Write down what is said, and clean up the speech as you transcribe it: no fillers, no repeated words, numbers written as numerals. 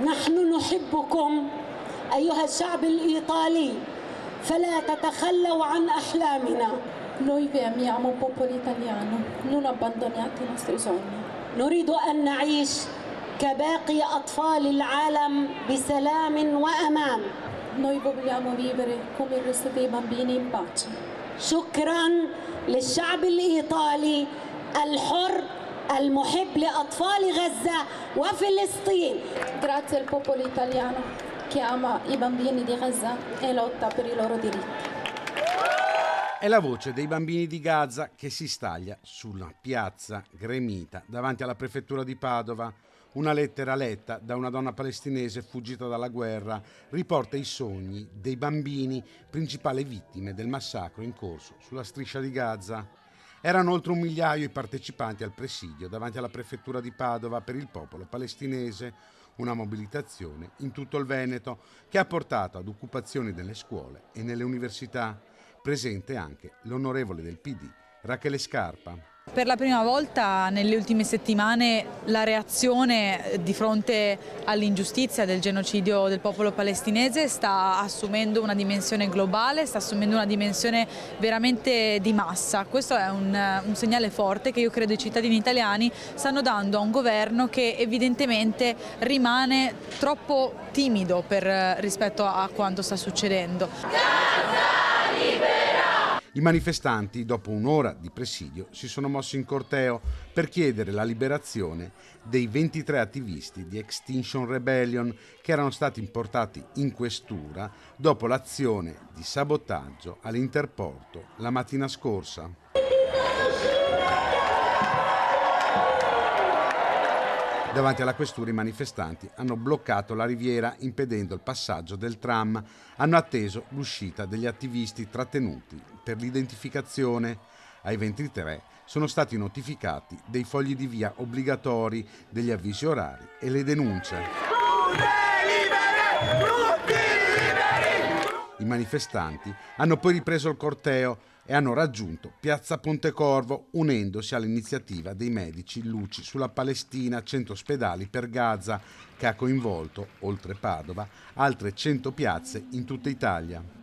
نحن نحبكم أيها الشعب الإيطالي فلا تتخلوا عن أحلامنا. Noi vi amiamo, popolo italiano, non abbandoniate i nostri sogni. نريد أن نعيش كباقي أطفال العالم بسلام وأمان. Noi vogliamo vivere come il resto dei bambini in pace. شكرا للشعب الإيطالي الحر المحب لأطفال غزة وفلسطين. Grazie al popolo italiano che ama i bambini di Gaza e lotta per i loro diritti. È la voce dei bambini di Gaza che si staglia sulla piazza gremita davanti alla prefettura di Padova. Una lettera letta da una donna palestinese fuggita dalla guerra riporta i sogni dei bambini, principali vittime del massacro in corso sulla striscia di Gaza. Erano oltre 1 migliaio i partecipanti al presidio davanti alla prefettura di Padova per il popolo palestinese, una mobilitazione in tutto il Veneto che ha portato ad occupazioni nelle scuole e nelle università. Presente anche l'onorevole del PD, Rachele Scarpa. Per la prima volta nelle ultime settimane la reazione di fronte all'ingiustizia del genocidio del popolo palestinese sta assumendo una dimensione globale, sta assumendo una dimensione veramente di massa. Questo è un segnale forte che io credo i cittadini italiani stanno dando a un governo che evidentemente rimane troppo timido rispetto a quanto sta succedendo. I manifestanti, dopo un'ora di presidio, si sono mossi in corteo per chiedere la liberazione dei 23 attivisti di Extinction Rebellion che erano stati portati in questura dopo l'azione di sabotaggio all'Interporto la mattina scorsa. Davanti alla questura i manifestanti hanno bloccato la riviera impedendo il passaggio del tram. Hanno atteso l'uscita degli attivisti trattenuti per l'identificazione. Ai 23 sono stati notificati dei fogli di via obbligatori, degli avvisi orari e le denunce. I manifestanti hanno poi ripreso il corteo e hanno raggiunto Piazza Pontecorvo unendosi all'iniziativa dei medici Luci sulla Palestina, 100 ospedali per Gaza, che ha coinvolto, oltre Padova, altre 100 piazze in tutta Italia.